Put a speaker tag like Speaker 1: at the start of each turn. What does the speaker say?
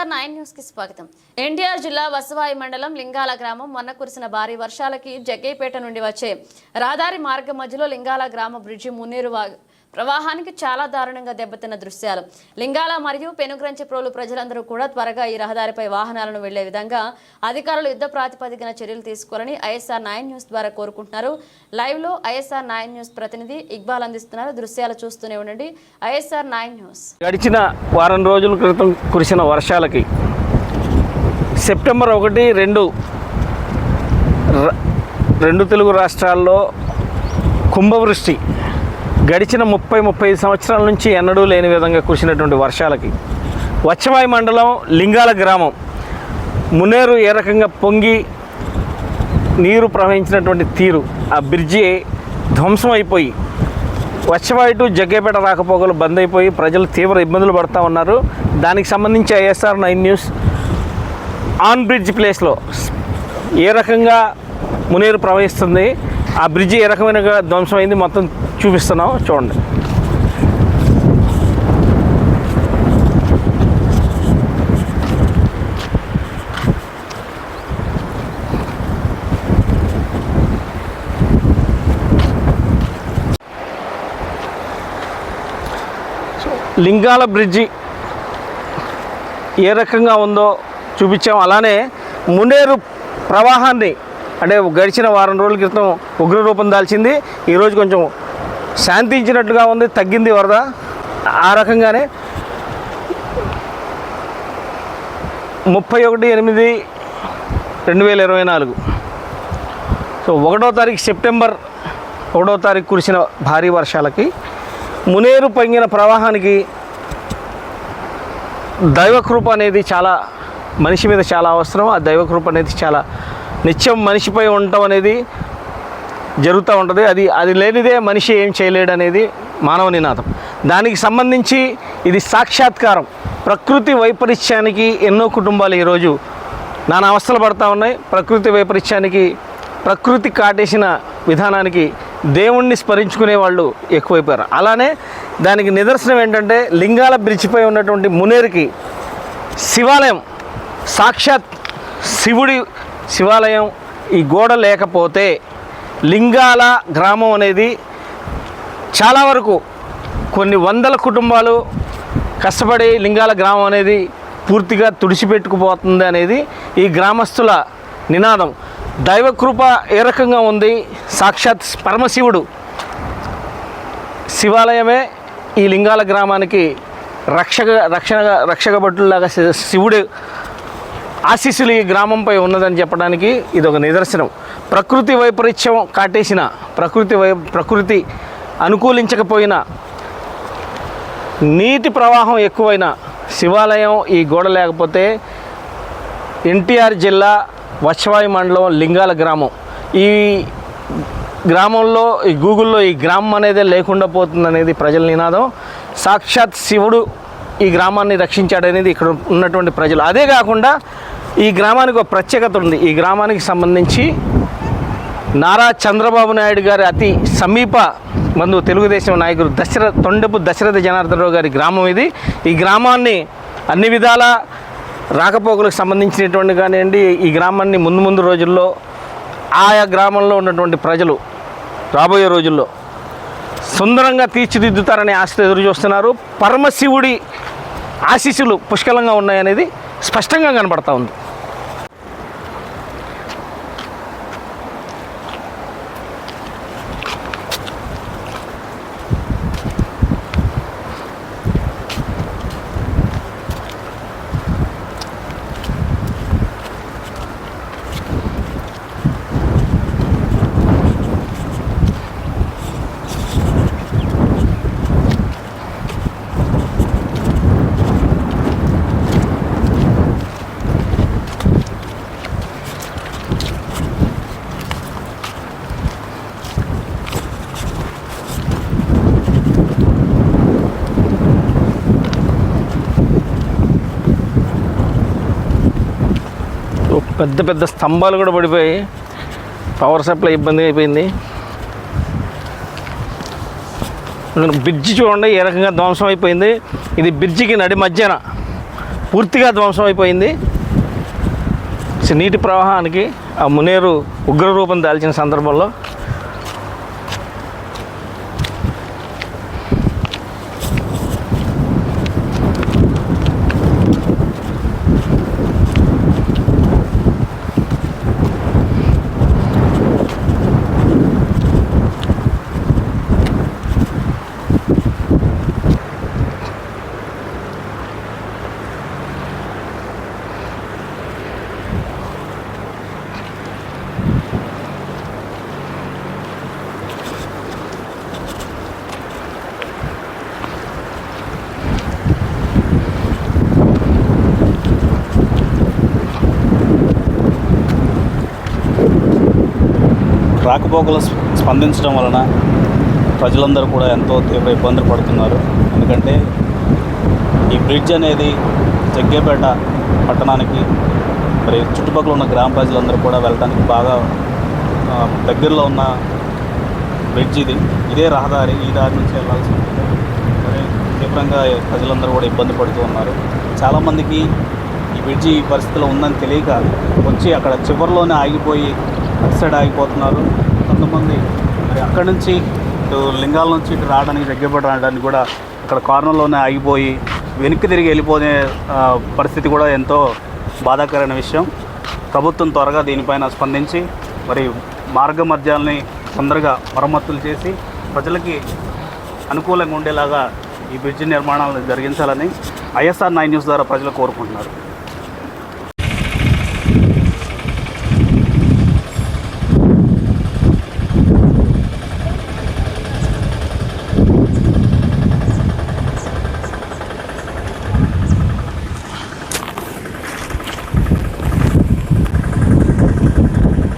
Speaker 1: ISR 9 news కి స్వాగతం. ఎన్టీఆర్ జిల్లా వసవాయి మండలం లింగాల గ్రామం మొన్న కురిసిన భారీ వర్షాలకి జగ్గైపేట నుండి వచ్చే రహదారి మార్గం మధ్యలో లింగాల గ్రామ బ్రిడ్జి మున్నేరు ప్రవాహానికి చాలా దారుణంగా దెబ్బతిన్న దృశ్యాలు. లింగాల మరియు పెనుగ్రంచిప్రోలు ప్రజలందరూ కూడా త్వరగా ఈ రహదారిపై వాహనాలను వెళ్లే విధంగా అధికారులు యుద్ధ ప్రాతిపదికన చర్యలు తీసుకోవాలని ISR 9 న్యూస్ ద్వారా కోరుకుంటున్నారు. లైవ్ లో ISR 9 న్యూస్ ప్రతినిధి ఇక్బాల్ అందిస్తున్నారు. దృశ్యాలు చూస్తూనే ఉండండి. ISR 9 news.
Speaker 2: గడిచిన వారం రోజుల క్రితం కురిసిన వర్షాలకి సెప్టెంబర్ 1, 2 తెలుగు రాష్ట్రాల్లో కుంభవృష్టి గడిచిన 30-35 సంవత్సరాల నుంచి ఎన్నడూ లేని విధంగా కురిసినటువంటి వర్షాలకి వచ్చవాయి మండలం లింగాల గ్రామం మున్నేరు ఏ రకంగా పొంగి నీరు ప్రవహించినటువంటి తీరు, ఆ బ్రిడ్జి ధ్వంసం అయిపోయి వచ్చవాయి టు జగ్గైపేట రాకపోకలు బంద్ అయిపోయి ప్రజలు తీవ్ర ఇబ్బందులు పడుతూ ఉన్నారు. దానికి సంబంధించి ISR 9 న్యూస్ ఆన్ బ్రిడ్జ్ ప్లేస్లో ఏ రకంగా మున్నేరు ప్రవహిస్తుంది, ఆ బ్రిడ్జి ఏ రకమైన ధ్వంసం అయింది మొత్తం చూపిస్తున్నాం, చూడండి. లింగాల బ్రిడ్జి ఏ రకంగా ఉందో చూపించాం. అలానే మున్నేరు ప్రవాహాన్ని అంటే గడిచిన వారం రోజుల క్రితం ఉగ్రరూపం దాల్చింది, ఈరోజు కొంచెం శాంతించినట్లుగా ఉంది, తగ్గింది వరద. ఆ రకంగానే 31/8/2024 సో 1వ తారీఖు సెప్టెంబర్ 1వ తారీఖు కురిసిన భారీ వర్షాలకి మున్నేరు పొంగిన ప్రవాహానికి దైవకృప అనేది చాలా మనిషి మీద చాలా అవసరం. ఆ దైవకృప అనేది చాలా నిత్యం మనిషిపై ఉండటం అనేది జరుగుతూ ఉంటుంది. అది లేనిదే మనిషి ఏం చేయలేడు అనేది మానవ నినాదం. దానికి సంబంధించి ఇది సాక్షాత్కారం. ప్రకృతి వైపరీత్యానికి ఎన్నో కుటుంబాలు ఈరోజు నానా అవస్థలు పడుతూ ఉన్నాయి. ప్రకృతి వైపరీత్యానికి, ప్రకృతి కాటేసిన విధానానికి దేవుణ్ణి స్మరించుకునే వాళ్ళు ఎక్కువైపోయారు. అలానే దానికి నిదర్శనం ఏంటంటే లింగాల బ్రిడ్జిపై ఉన్నటువంటి మున్నేరుకి శివాలయం, సాక్షాత్ శివుడి శివాలయం, ఈ గోడ లేకపోతే లింగాల గ్రామం అనేది చాలా వరకు కొన్ని వందల కుటుంబాలు కష్టపడి లింగాల గ్రామం అనేది పూర్తిగా తుడిచిపెట్టుకుపోతుంది అనేది ఈ గ్రామస్తుల నినాదం. దైవకృప ఏ రకంగా ఉంది, సాక్షాత్ పరమశివుడు శివాలయమే ఈ లింగాల గ్రామానికి రక్షక భటుల్లాగా శివుడు ఆశీస్సులు ఈ గ్రామంపై ఉన్నదని చెప్పడానికి ఇది ఒక నిదర్శనం. ప్రకృతి వైపరీత్యం కాటేసిన, ప్రకృతి అనుకూలించకపోయినా, నీటి ప్రవాహం ఎక్కువైన శివాలయం ఈ గోడ లేకపోతే ఎన్టీఆర్ జిల్లా వచ్చవాయి మండలం లింగాల గ్రామం, ఈ గ్రామంలో ఈ గూగుల్లో ఈ గ్రామం అనేది లేకుండా పోతుందనేది ప్రజల నినాదం. సాక్షాత్ శివుడు ఈ గ్రామాన్ని రక్షించాడనేది ఇక్కడ ఉన్నటువంటి ప్రజలు. అదే కాకుండా ఈ గ్రామానికి ఒక ప్రత్యేకత ఉంది. ఈ గ్రామానికి సంబంధించి నారా చంద్రబాబు నాయుడు గారి అతి సమీప బంధువు తెలుగుదేశం నాయకుడు తొండెపు దశరథ జనార్దనరావు గారి గ్రామం ఇది. ఈ గ్రామాన్ని అన్ని విధాల రాకపోకలకు సంబంధించినటువంటి కానివ్వండి, ఈ గ్రామాన్ని ముందు రోజుల్లో ఆయా గ్రామంలో ఉన్నటువంటి ప్రజలు రాబోయే రోజుల్లో సుందరంగా తీర్చిదిద్దుతారనే ఆశతో ఎదురు చూస్తున్నారు. పరమశివుడి ఆశీస్సులు పుష్కలంగా ఉన్నాయనేది స్పష్టంగా కనబడతా ఉంది. పెద్ద పెద్ద స్తంభాలు కూడా పడిపోయి పవర్ సప్లై ఇబ్బంది అయిపోయింది. బ్రిడ్జి చూడండి ఏ రకంగా ధ్వంసం అయిపోయింది. ఇది బ్రిడ్జికి నడి మధ్యన పూర్తిగా ధ్వంసం అయిపోయింది. నీటి ప్రవాహానికి ఆ మునేరు ఉగ్రరూపం దాల్చిన సందర్భంలో
Speaker 3: రాకపోకలు స్పందించడం వలన ప్రజలందరూ కూడా ఎంతో తీవ్ర ఇబ్బందులు పడుతున్నారు. ఎందుకంటే ఈ బ్రిడ్జ్ అనేది జగ్గేపేట పట్టణానికి మరి చుట్టుపక్కల ఉన్న గ్రామ ప్రజలందరూ కూడా వెళ్ళడానికి బాగా దగ్గరలో ఉన్న బ్రిడ్జ్ ఇదే రహదారి. ఈ దారి నుంచి వెళ్ళాల్సి ఉంటుంది. మరి తీవ్రంగా ప్రజలందరూ కూడా ఇబ్బంది పడుతూ ఉన్నారు. చాలామందికి ఈ బ్రిడ్జి ఈ పరిస్థితిలో ఉందని తెలియక వచ్చి అక్కడ చివరిలోనే ఆగిపోయి అటు సైడ్ ఆగిపోతున్నారు. కొంతమంది మరి అక్కడి నుంచి ఇటు లింగాల నుంచి ఇటు రావడానికి జగ్గేపేట రావడానికి కూడా అక్కడ కార్నర్లోనే ఆగిపోయి వెనక్కి తిరిగి వెళ్ళిపోయే పరిస్థితి కూడా ఎంతో బాధాకరమైన విషయం. ప్రభుత్వం త్వరగా దీనిపైన స్పందించి మరి మార్గ మధ్యాల్ని తొందరగా మరమ్మతులు చేసి ప్రజలకి అనుకూలంగా ఉండేలాగా ఈ బ్రిడ్జి నిర్మాణాలను జరిగించాలని ISR 9 న్యూస్ ద్వారా ప్రజలు కోరుకుంటున్నారు.